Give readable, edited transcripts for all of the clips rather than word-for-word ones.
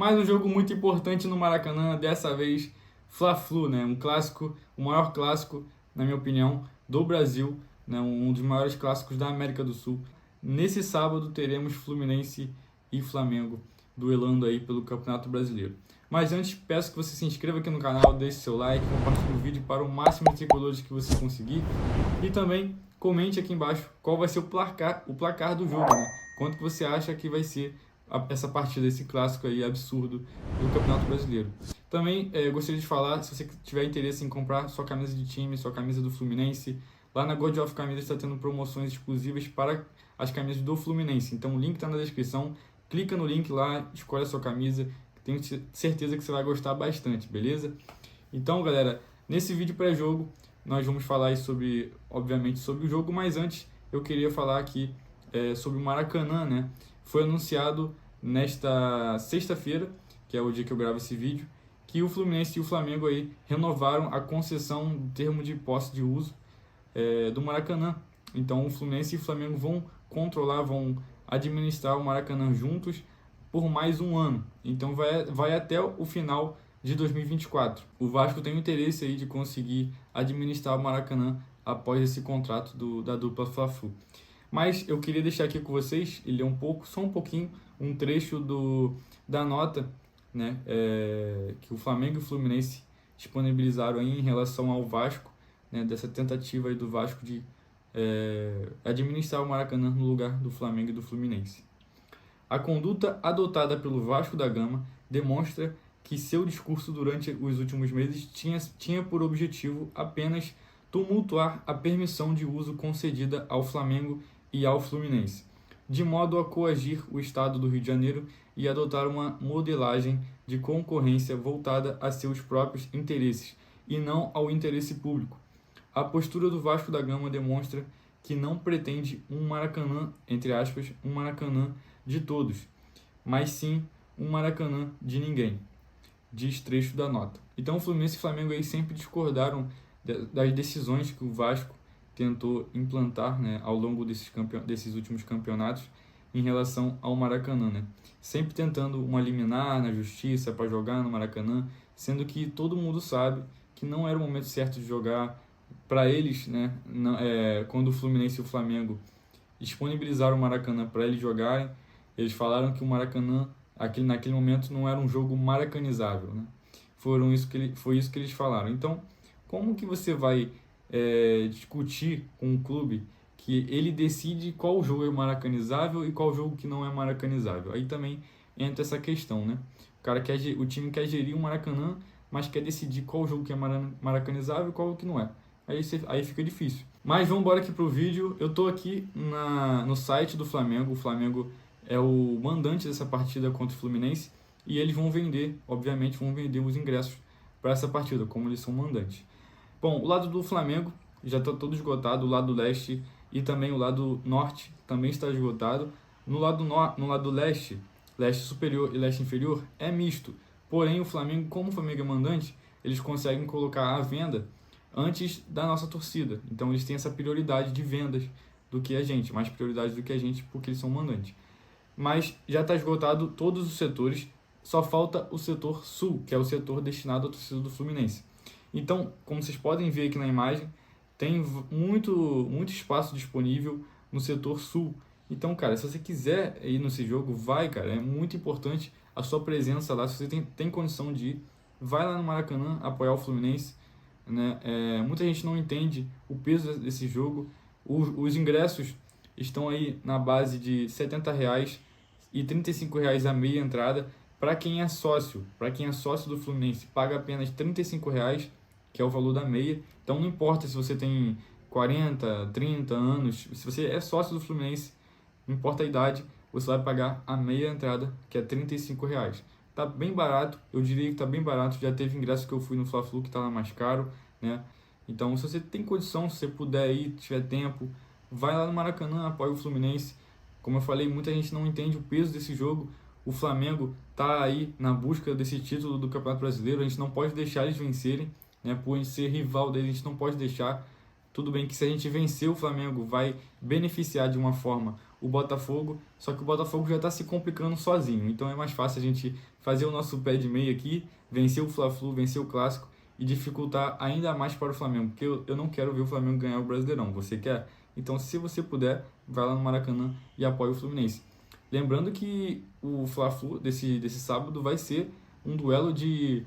Mais um jogo muito importante no Maracanã, dessa vez Fla-Flu, né? Um clássico, o maior clássico, na minha opinião, do Brasil, né? Um dos maiores clássicos da América do Sul. Nesse sábado teremos Fluminense e Flamengo duelando aí pelo Campeonato Brasileiro. Mas antes, peço que você se inscreva aqui no canal, deixe seu like, compartilhe o vídeo para o máximo de tricolores que você conseguir e também comente aqui embaixo qual vai ser o placar do jogo, né? Quanto que você acha que vai ser essa partida, esse clássico aí absurdo do Campeonato Brasileiro. Também gostaria de falar, se você tiver interesse em comprar sua camisa de time, sua camisa do Fluminense, lá na God of Camisas está tendo promoções exclusivas para as camisas do Fluminense. Então o link está na descrição, clica no link lá, escolhe a sua camisa, tenho certeza que você vai gostar bastante, beleza? Então galera, nesse vídeo pré-jogo nós vamos falar sobre, obviamente, sobre o jogo, mas antes eu queria falar aqui sobre o Maracanã, né? Foi anunciado nesta sexta-feira, que é o dia que eu gravo esse vídeo, que o Fluminense e o Flamengo aí renovaram a concessão do termo de posse de uso do Maracanã. Então o Fluminense e o Flamengo vão controlar, vão administrar o Maracanã juntos por mais um ano. Então vai até o final de 2024. O Vasco tem o interesse aí de conseguir administrar o Maracanã após esse contrato da dupla Fla-Flu. Mas eu queria deixar aqui com vocês, ele é só um pouquinho, um trecho da nota, né, que o Flamengo e o Fluminense disponibilizaram aí em relação ao Vasco, né, dessa tentativa aí do Vasco de administrar o Maracanã no lugar do Flamengo e do Fluminense. A conduta adotada pelo Vasco da Gama demonstra que seu discurso durante os últimos meses tinha por objetivo apenas tumultuar a permissão de uso concedida ao Flamengo e ao Fluminense, de modo a coagir o Estado do Rio de Janeiro e adotar uma modelagem de concorrência voltada a seus próprios interesses e não ao interesse público. A postura do Vasco da Gama demonstra que não pretende um Maracanã, entre aspas, um Maracanã de todos, mas sim um Maracanã de ninguém, diz trecho da nota. Então o Fluminense e o Flamengo aí sempre discordaram das decisões que o Vasco tentou implantar, né, ao longo desses últimos campeonatos em relação ao Maracanã, né? Sempre tentando uma liminar na justiça para jogar no Maracanã, sendo que todo mundo sabe que não era o momento certo de jogar. Para eles, né, quando o Fluminense e o Flamengo disponibilizaram o Maracanã para eles jogarem, eles falaram que o Maracanã, naquele momento, não era um jogo maracanizável, né? Foi isso que eles falaram. Então, como que você vai discutir com um clube que ele decide qual jogo é maracanizável e qual jogo que não é maracanizável? Aí também entra essa questão, né? O time quer gerir o Maracanã, mas quer decidir qual jogo que é maracanizável e qual que não é. Aí fica difícil. Mas vamos embora aqui pro vídeo. Eu tô aqui no site do Flamengo. O Flamengo é o mandante dessa partida contra o Fluminense e eles vão vender, obviamente, os ingressos para essa partida, como eles são mandantes. Bom, o lado do Flamengo já está todo esgotado, o lado leste e também o lado norte também está esgotado. No lado leste, leste superior e leste inferior, é misto. Porém, o Flamengo, como o Flamengo é mandante, eles conseguem colocar à venda antes da nossa torcida. Então eles têm essa prioridade de vendas do que a gente, mais prioridade do que a gente porque eles são mandantes. Mas já está esgotado todos os setores, só falta o setor sul, que é o setor destinado à torcida do Fluminense. Então, como vocês podem ver aqui na imagem, tem muito espaço disponível no setor sul. Então, cara, se você quiser ir nesse jogo, vai, cara. É muito importante a sua presença lá. Se você tem condição de ir, vai lá no Maracanã apoiar o Fluminense, né? Muita gente não entende o peso desse jogo. Os ingressos estão aí na base de R$ 70,00 e R$ 35,00 a meia entrada. Para quem é sócio do Fluminense, paga apenas R$ 35,00, que é o valor da meia. Então não importa se você tem 40, 30 anos, se você é sócio do Fluminense, não importa a idade, você vai pagar a meia entrada, que é R$ 35,00. Tá bem barato, eu diria que tá bem barato. Já teve ingresso que eu fui no Fla-Flu que tá lá mais caro, né? Então, se você tem condição, se você puder ir, tiver tempo, vai lá no Maracanã, apoia o Fluminense. Como eu falei, muita gente não entende o peso desse jogo. O Flamengo tá aí na busca desse título do Campeonato Brasileiro. A gente não pode deixar eles vencerem, né? Por a gente ser rival deles, a gente não pode deixar. Tudo bem que se a gente vencer o Flamengo, vai beneficiar de uma forma o Botafogo, só que o Botafogo já está se complicando sozinho, então é mais fácil a gente fazer o nosso pé de meia aqui, vencer o Fla-Flu, vencer o Clássico e dificultar ainda mais para o Flamengo, porque eu não quero ver o Flamengo ganhar o Brasileirão, você quer? Então, se você puder, vai lá no Maracanã e apoie o Fluminense. Lembrando que o Fla-Flu desse sábado vai ser um duelo de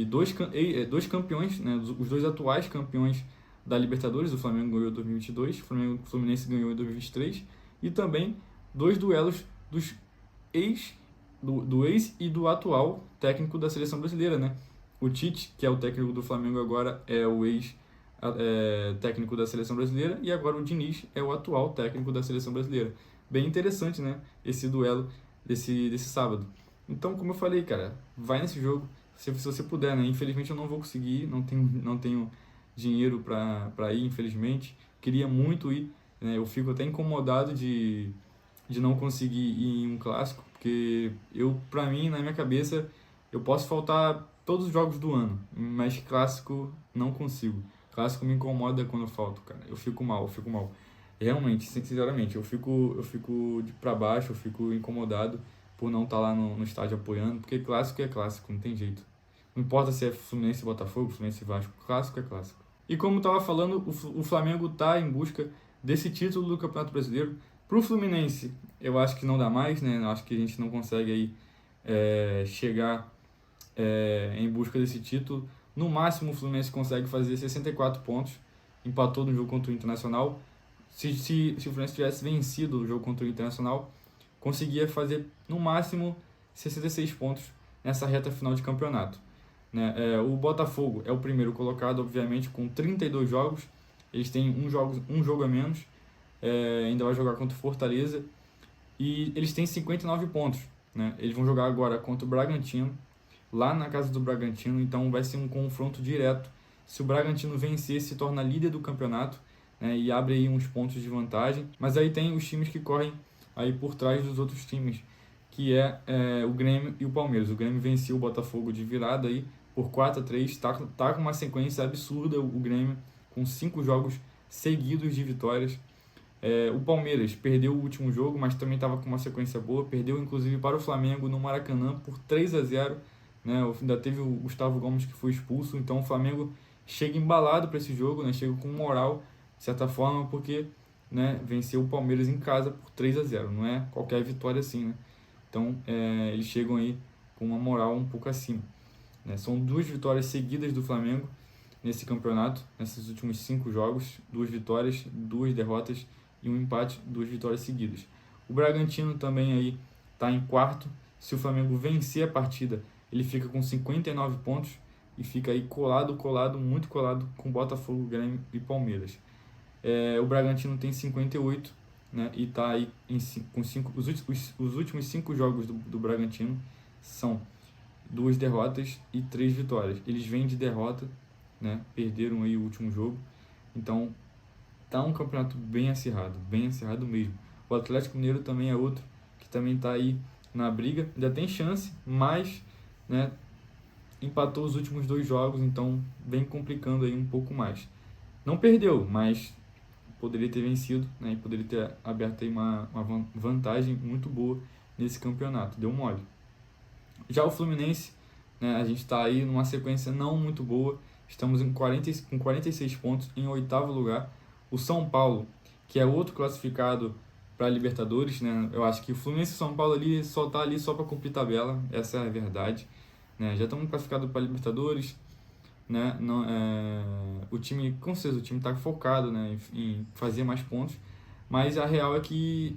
dois campeões, né, os dois atuais campeões da Libertadores. O Flamengo ganhou em 2022, o Fluminense ganhou em 2023, e também dois duelos dos do ex e do atual técnico da seleção brasileira, né? O Tite, que é o técnico do Flamengo agora, é o ex técnico da seleção brasileira, e agora o Diniz é o atual técnico da seleção brasileira. Bem interessante, né? Esse duelo desse sábado. Então, como eu falei, cara, vai nesse jogo, se você puder, né? Infelizmente eu não vou conseguir, não tenho dinheiro para ir, infelizmente. Queria muito ir, né? Eu fico até incomodado de não conseguir ir em um clássico, porque para mim, na minha cabeça, eu posso faltar todos os jogos do ano, mas clássico não consigo. Clássico me incomoda quando eu falto, cara. Eu fico mal, eu fico mal. Realmente, sinceramente, eu fico pra baixo, eu fico incomodado por não estar lá no estádio apoiando, porque clássico é clássico, não tem jeito. Não importa se é Fluminense e Botafogo, Fluminense e Vasco, clássico é clássico. E como eu estava falando, o Flamengo está em busca desse título do Campeonato Brasileiro. Pro Fluminense, eu acho que não dá mais, né? Eu acho que a gente não consegue aí chegar em busca desse título. No máximo, o Fluminense consegue fazer 64 pontos, empatou no jogo contra o Internacional. Se o Fluminense tivesse vencido o jogo contra o Internacional, conseguia fazer no máximo 66 pontos nessa reta final de campeonato, né? O Botafogo é o primeiro colocado, obviamente, com 32 jogos. Eles têm um jogo a menos, ainda vai jogar contra o Fortaleza, e eles têm 59 pontos, né? Eles vão jogar agora contra o Bragantino, lá na casa do Bragantino, então vai ser um confronto direto. Se o Bragantino vencer, se torna líder do campeonato, né, e abre aí uns pontos de vantagem. Mas aí tem os times que correm aí por trás dos outros times, que o Grêmio e o Palmeiras. O Grêmio venceu o Botafogo de virada aí por 4-3, tá com uma sequência absurda o Grêmio, com 5 jogos seguidos de vitórias. O Palmeiras perdeu o último jogo, mas também estava com uma sequência boa, perdeu inclusive para o Flamengo no Maracanã por 3-0, né? Ainda teve o Gustavo Gomes que foi expulso, então o Flamengo chega embalado para esse jogo, né? Chega com moral, de certa forma, porque, né, venceu o Palmeiras em casa por 3-0, não é qualquer vitória assim, né? Então eles chegam aí com uma moral um pouco acima, né? São 2 vitórias seguidas do Flamengo nesse campeonato, nesses últimos 5 jogos, 2 vitórias, 2 derrotas e um empate, 2 vitórias seguidas. O Bragantino também aí está em quarto. Se o Flamengo vencer a partida, ele fica com 59 pontos e fica aí muito colado com Botafogo, Grêmio e Palmeiras. O Bragantino tem 58, né, e está aí com os últimos 5 jogos do Bragantino são 2 derrotas e 3 vitórias. Eles vêm de derrota, né, perderam aí o último jogo, então tá um campeonato bem acirrado mesmo. O Atlético Mineiro também é outro que também está aí na briga, ainda tem chance, mas, né, empatou os últimos 2 jogos, então vem complicando aí um pouco mais. Não perdeu, mas poderia ter vencido, né, e poderia ter aberto aí uma vantagem muito boa nesse campeonato, deu mole. Já o Fluminense, né, a gente está aí numa sequência não muito boa, estamos com 46 pontos em 8º lugar. O São Paulo, que é outro classificado para a Libertadores, né, eu acho que o Fluminense e o São Paulo ali só está ali só para cumprir tabela, essa é a verdade, né, já estamos classificados para a Libertadores, né, não, o time, com certeza, o time está focado, né, em fazer mais pontos, mas a real é que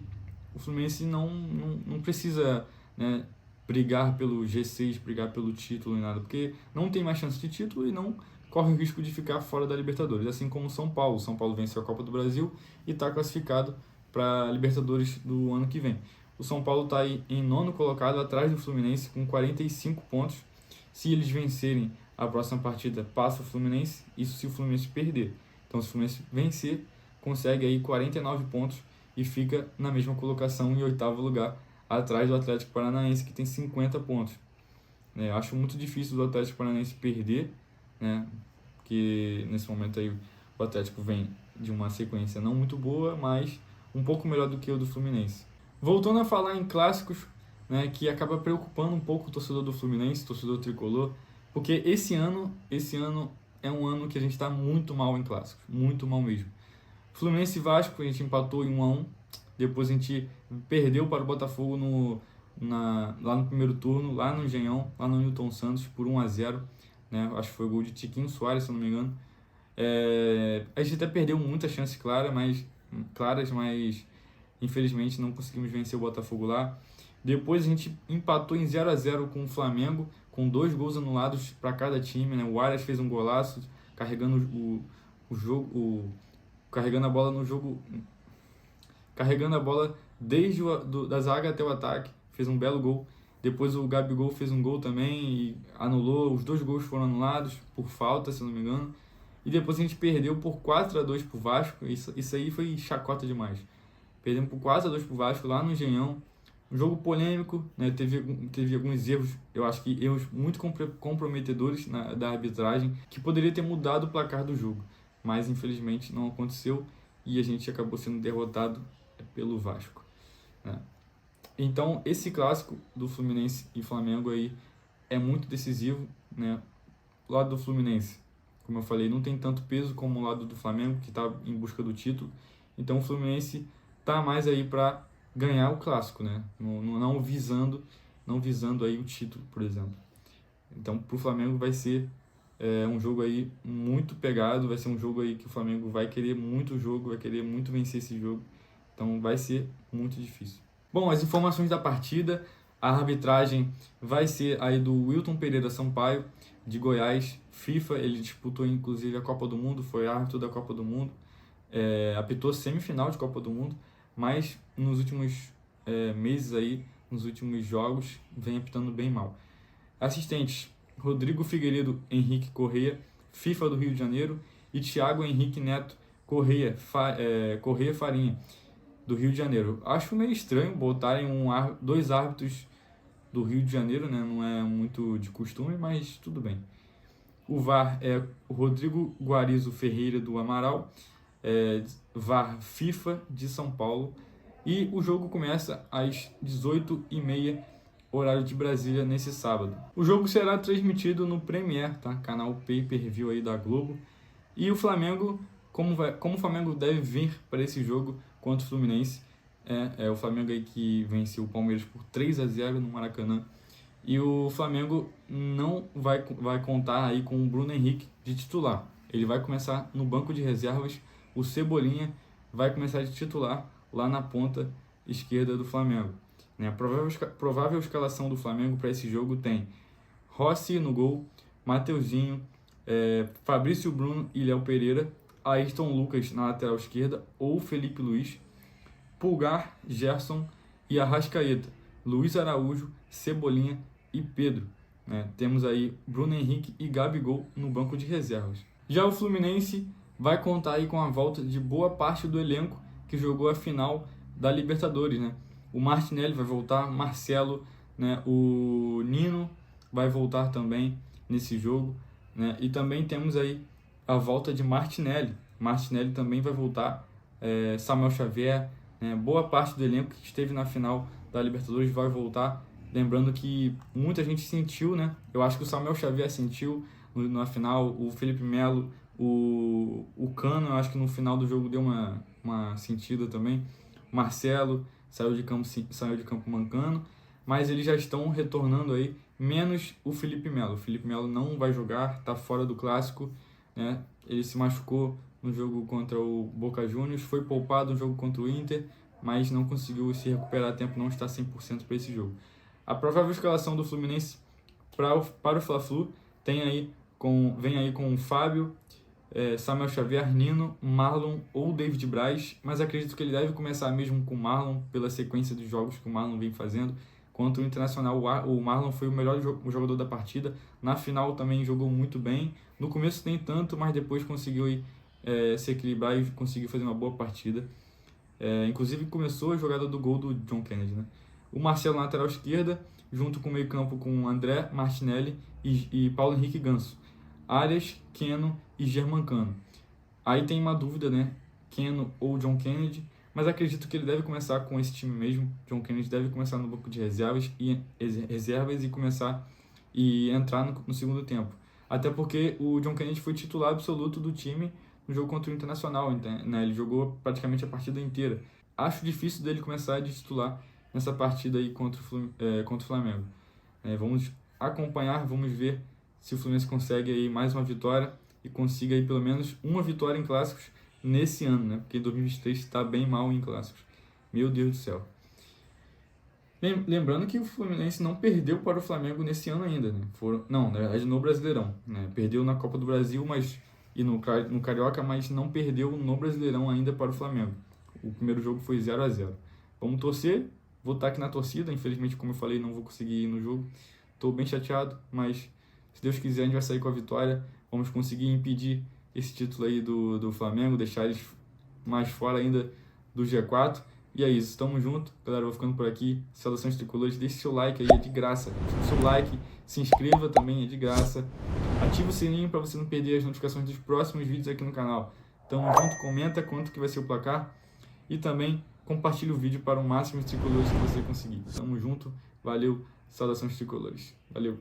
o Fluminense não precisa, né, brigar pelo G6, brigar pelo título e nada, porque não tem mais chance de título e não corre o risco de ficar fora da Libertadores, assim como o São Paulo. O São Paulo venceu a Copa do Brasil e está classificado para a Libertadores do ano que vem. O São Paulo está aí em 9º colocado, atrás do Fluminense, com 45 pontos. Se eles vencerem a próxima partida, passa o Fluminense, isso se o Fluminense perder. Então, se o Fluminense vencer, consegue aí 49 pontos e fica na mesma colocação em 8º lugar, atrás do Atlético Paranaense, que tem 50 pontos. Eu acho muito difícil do Atlético Paranaense perder, né? Porque nesse momento aí o Atlético vem de uma sequência não muito boa, mas um pouco melhor do que o do Fluminense. Voltando a falar em clássicos, né, que acaba preocupando um pouco o torcedor do Fluminense, o torcedor tricolor, porque esse ano é um ano que a gente está muito mal em clássicos, muito mal mesmo. Fluminense e Vasco, a gente empatou em 1-1, depois a gente perdeu para o Botafogo lá no primeiro turno, lá no Engenhão, lá no Newton Santos, por 1-0, né? Acho que foi o gol de Tiquinho Soares, se eu não me engano. A gente até perdeu muitas chances claras, mas infelizmente não conseguimos vencer o Botafogo lá. Depois a gente empatou em 0-0 com o Flamengo, com 2 gols anulados para cada time, né? O Arias fez um golaço, carregando o jogo, carregando a bola no jogo, carregando a bola desde da zaga até o ataque, fez um belo gol. Depois o Gabigol fez um gol também e anulou, os 2 gols foram anulados por falta, se não me engano. E depois a gente perdeu por 4-2 pro Vasco, isso aí foi chacota demais. Perdemos por 4-2 pro Vasco lá no Engenhão. Um jogo polêmico, né? Teve alguns erros, eu acho que erros muito comprometedores da arbitragem, que poderia ter mudado o placar do jogo. Mas infelizmente não aconteceu e a gente acabou sendo derrotado pelo Vasco, né? Então esse clássico do Fluminense e Flamengo aí é muito decisivo, né? O lado do Fluminense, como eu falei, não tem tanto peso como o lado do Flamengo, que está em busca do título. Então o Fluminense tá mais aí para ganhar o clássico, né? Não visando aí o título, por exemplo. Então pro Flamengo vai ser um jogo aí muito pegado, vai ser um jogo aí que o Flamengo vai querer muito jogo, vai querer muito vencer esse jogo. Então vai ser muito difícil. Bom, as informações da partida, a arbitragem vai ser aí do Wilton Pereira Sampaio, de Goiás, FIFA, ele disputou inclusive a Copa do Mundo, foi árbitro da Copa do Mundo, apitou semifinal de Copa do Mundo, mas nos últimos meses aí, nos últimos jogos, vem apitando bem mal. Assistentes, Rodrigo Figueiredo Henrique Correia, FIFA do Rio de Janeiro, e Thiago Henrique Neto Correia Farinha, do Rio de Janeiro. Acho meio estranho botarem 2 árbitros do Rio de Janeiro, né? Não é muito de costume, mas tudo bem. O VAR é o Rodrigo Guarizo Ferreira do Amaral, VAR FIFA de São Paulo, e o jogo começa às 18h30, horário de Brasília, nesse sábado. O jogo será transmitido no Premiere, tá? Canal Pay-Per-View aí da Globo. E o Flamengo, como o Flamengo deve vir para esse jogo contra o Fluminense, o Flamengo aí que venceu o Palmeiras por 3-0 no Maracanã. E o Flamengo não vai contar aí com o Bruno Henrique de titular. Ele vai começar no banco de reservas. O Cebolinha vai começar de titular lá na ponta esquerda do Flamengo, né? A provável escalação do Flamengo para esse jogo tem Rossi no gol, Mateuzinho, Fabrício Bruno e Léo Pereira, Ayrton Lucas na lateral esquerda ou Felipe Luiz, Pulgar, Gerson e Arrascaeta, Luiz Araújo, Cebolinha e Pedro, né? Temos aí Bruno Henrique e Gabigol no banco de reservas. Já o Fluminense vai contar aí com a volta de boa parte do elenco que jogou a final da Libertadores, né? O Martinelli vai voltar, Marcelo, né? O Nino vai voltar também nesse jogo, né? E também temos aí a volta de Martinelli. Martinelli também vai voltar, Samuel Xavier, né? Boa parte do elenco que esteve na final da Libertadores vai voltar. Lembrando que muita gente sentiu, né? Eu acho que o Samuel Xavier sentiu na final, o Felipe Melo, o Cano, eu acho que no final do jogo deu uma sentida também. Marcelo saiu de campo mancando, mas eles já estão retornando aí, menos o Felipe Melo. O Felipe Melo não vai jogar, está fora do clássico, né? Ele se machucou no jogo contra o Boca Juniors, foi poupado no jogo contra o Inter, mas não conseguiu se recuperar a tempo, não está 100% para esse jogo. A provável escalação do Fluminense para o Fla-Flu vem aí com o Fábio, Samuel Xavier, Nino, Marlon ou David Braz, mas acredito que ele deve começar mesmo com o Marlon, pela sequência dos jogos que o Marlon vem fazendo. Contra o Internacional, o Marlon foi o melhor jogador da partida, na final também jogou muito bem, no começo nem tanto, mas depois conseguiu se equilibrar e conseguiu fazer uma boa partida. Inclusive começou a jogada do gol do John Kennedy, né? O Marcelo na lateral esquerda, junto com o meio campo com André, Martinelli e Paulo Henrique Ganso. Arias, Keno e Germancano. Aí tem uma dúvida, né? Keno ou John Kennedy, mas acredito que ele deve começar com esse time mesmo. John Kennedy deve começar no banco de reservas e começar e entrar no segundo tempo. Até porque o John Kennedy foi titular absoluto do time no jogo contra o Internacional, né? Ele jogou praticamente a partida inteira. Acho difícil dele começar de titular nessa partida aí contra o Flamengo. Vamos acompanhar, vamos ver se o Fluminense consegue aí mais uma vitória e consiga aí pelo menos uma vitória em clássicos nesse ano, né? Porque 2023 está bem mal em clássicos. Meu Deus do céu. Lembrando que o Fluminense não perdeu para o Flamengo nesse ano ainda, né? Não, na verdade no Brasileirão, né? Perdeu na Copa do Brasil e no Carioca, mas não perdeu no Brasileirão ainda para o Flamengo. O primeiro jogo foi 0-0. Vamos torcer, vou estar aqui na torcida, infelizmente, como eu falei, não vou conseguir ir no jogo. Estou bem chateado, mas se Deus quiser a gente vai sair com a vitória. Vamos conseguir impedir esse título aí do Flamengo, deixar eles mais fora ainda do G4. E é isso, estamos juntos. Galera, eu vou ficando por aqui. Saudações tricolores, deixe seu like aí, é de graça. Deixe seu like, se inscreva também, é de graça. Ative o sininho para você não perder as notificações dos próximos vídeos aqui no canal. Tamo junto, comenta quanto que vai ser o placar. E também compartilhe o vídeo para o máximo de tricolores que você conseguir. Tamo junto, valeu, saudações tricolores. Valeu!